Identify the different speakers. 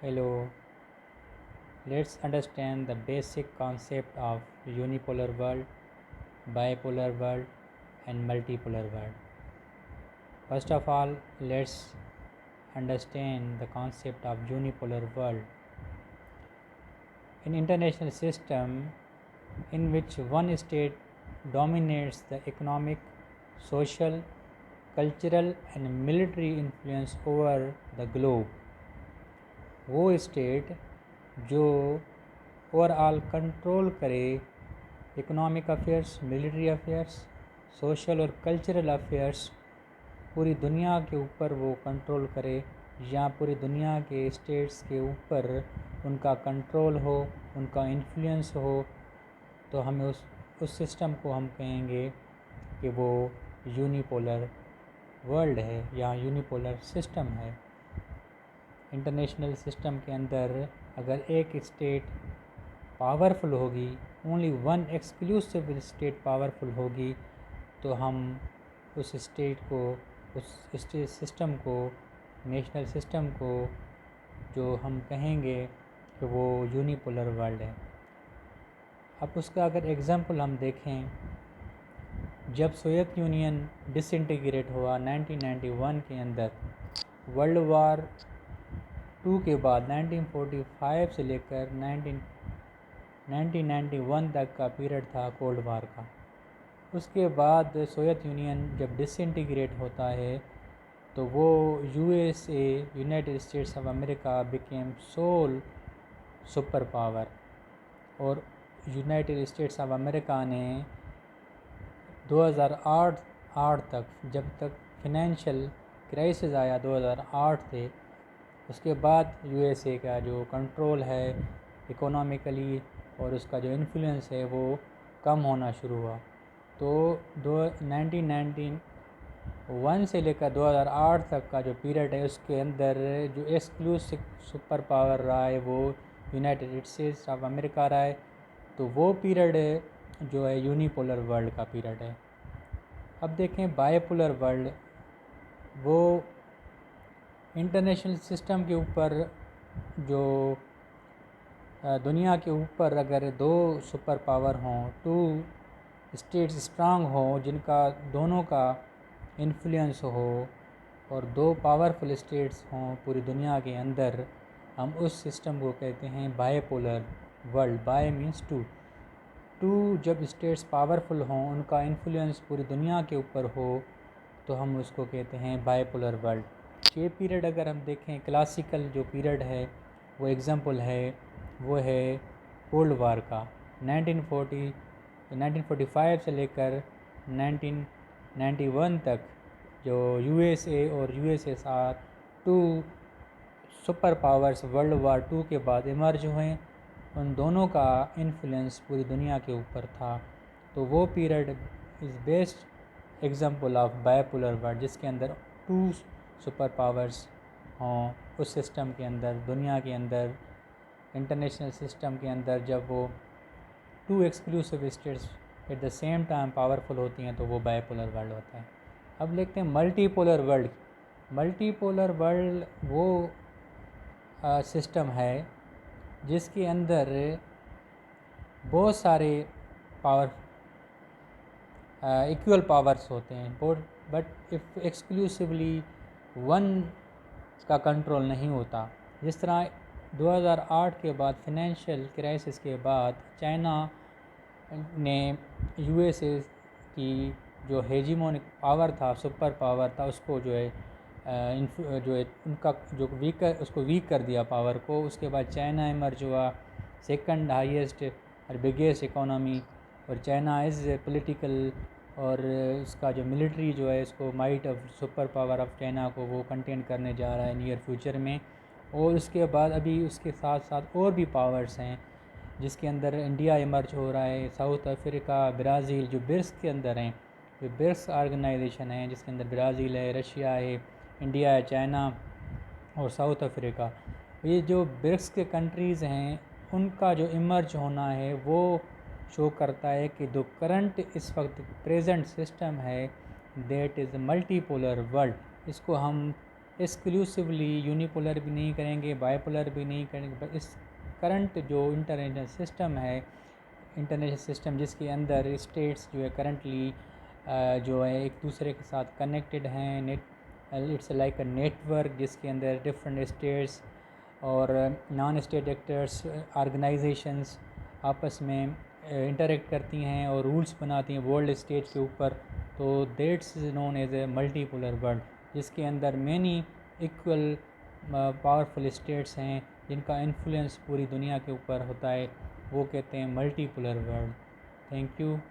Speaker 1: Hello, let's understand the basic concept of unipolar world, bipolar world and multipolar world. First of all, let's understand the concept of unipolar world. An international system in which one state dominates the economic, social, cultural and military influence over the globe. वो state जो overall control करे economic affairs, military affairs, social और cultural affairs, पूरी दुनिया के ऊपर वो control करे या पूरी दुनिया के स्टेट्स के ऊपर उनका कंट्रोल हो, उनका इन्फ्लुएंस हो, तो हमें उस सिस्टम को हम कहेंगे कि वो यूनिपोलर वर्ल्ड है या यूनिपोलर सिस्टम है। इंटरनेशनल सिस्टम के अंदर अगर एक स्टेट पावरफुल होगी, only one exclusive state powerful होगी, तो हम उस स्टेट को, उस स्टेट सिस्टम को, नेशनल सिस्टम को जो हम कहेंगे कि वो यूनिपोलर वर्ल्ड है। अब उसका अगर एग्ज़ाम्पल हम देखें, जब सोवियत यूनियन डिसइंटीग्रेट हुआ 1991 के अंदर, वर्ल्ड वार 2 के बाद 1945 से लेकर 1991 तक का पीरियड था कोल्ड वार का। उसके बाद सोवियत यूनियन जब डिसइंटीग्रेट होता है तो वो USA, United States of America became sole super power, और यूनाइटेड स्टेट्स ऑफ अमेरिका ने 2008 तक, जब तक फिनेंशियल क्राइसिस आया 2008 थे, उसके बाद यूएसए का जो कंट्रोल है इकोनॉमिकली और उसका जो इन्फ्लुएंस है वो कम होना शुरू हुआ। तो 1991 से लेकर 2008 तक का जो पीरियड है उसके अंदर जो एक्सक्लूसिव सुपर पावर रहा है वो यूनाइटेड स्टेट्स ऑफ अमेरिका रहा है। तो वो पीरियड जो है यूनिपोलर वर्ल्ड का पीरियड है। अब देखें बाइपोलर वर्ल्ड, वो इंटरनेशनल सिस्टम के ऊपर जो दुनिया के ऊपर अगर दो सुपर पावर हों, टू स्टेट्स स्ट्रांग हों जिनका दोनों का इन्फ्लुएंस हो, और दो पावरफुल स्टेट्स हों पूरी दुनिया के अंदर, हम उस सिस्टम को कहते हैं bipolar world. Bi means two, जब स्टेट्स पावरफुल हों, उनका इन्फ्लुएंस पूरी दुनिया के ऊपर हो, तो हम उसको कहते हैं बाइपोलर वर्ल्ड। ये पीरियड अगर हम देखें, क्लासिकल जो पीरियड है वो एग्जाम्पल है, वो है कोल्ड वार का। 1945 से लेकर 1991 तक जो यूएसए और यूएसए साथ two super powers world war 2 के बाद इमर्ज हुए, उन दोनों का इन्फ्लुएंस पूरी दुनिया के ऊपर था। तो वो period is best example of bipolar world, जिसके अंदर टू सुपर पावर्स हों उस सिस्टम के अंदर, दुनिया के अंदर, इंटरनेशनल सिस्टम के अंदर, जब वो two exclusive states at the same time powerful होती हैं तो वो बाइपोलर वर्ल्ड होता है। अब देखते हैं मल्टीपोलर वर्ल्ड। मल्टीपोलर वर्ल्ड वो सिस्टम है जिसके अंदर बहुत सारे पावर इक्वल पावर्स होते हैं, बट इफ एक्सक्लूसिवली वन का कंट्रोल नहीं होता। जिस तरह 2008 के बाद फाइनेंशियल क्राइसिस के बाद चाइना ने यूएसए की जो हेजीमोनिक पावर था, सुपर पावर था, उसको जो है उनका जो उसको वीक कर दिया पावर को। उसके बाद चाइना इमर्ज हुआ, सेकंड हाईएस्ट और बिगेस्ट इकोनॉमी, और चाइना इज़ पॉलिटिकल, और उसका जो मिलिट्री जो है इसको might of super power of China को वो कंटेन करने जा रहा है नियर फ्यूचर में। और उसके बाद अभी उसके साथ साथ और भी पावर्स हैं जिसके अंदर इंडिया इमर्ज हो रहा है, साउथ अफ्रीका, ब्राज़ील जो ब्रिक्स के अंदर हैं, जो ब्रिक्स ऑर्गेनाइजेशन है जिसके अंदर ब्राज़ील है, रशिया है, इंडिया है, चाइना और साउथ अफ्रीका। ये जो ब्रिक्स के कंट्रीज़ हैं उनका जो इमर्ज होना है वो शो करता है कि जो करंट इस वक्त प्रेजेंट सिस्टम है दैट इज़ मल्टीपोलर वर्ल्ड। इसको हम एक्सक्लूसिवली यूनिपोलर भी नहीं करेंगे, बाइपोलर भी नहीं करेंगे, पर इस करंट जो इंटरनेशनल सिस्टम है, इंटरनेशनल सिस्टम जिसके अंदर स्टेट्स जो है करंटली जो है एक दूसरे के साथ कनेक्टेड हैं, इट्स लाइक अ नेटवर्क जिसके अंदर डिफरेंट स्टेट्स और नॉन स्टेट एक्टर्स ऑर्गेनाइजेशंस आपस में इंटरेक्ट करती हैं और रूल्स बनाती हैं वर्ल्ड स्टेज के ऊपर। तो that's is known as a multipolar world, जिसके अंदर मैनी इक्वल पावरफुल स्टेट्स हैं जिनका इन्फ्लुएंस पूरी दुनिया के ऊपर होता है, वो कहते हैं मल्टीपोलर वर्ल्ड। Thank you.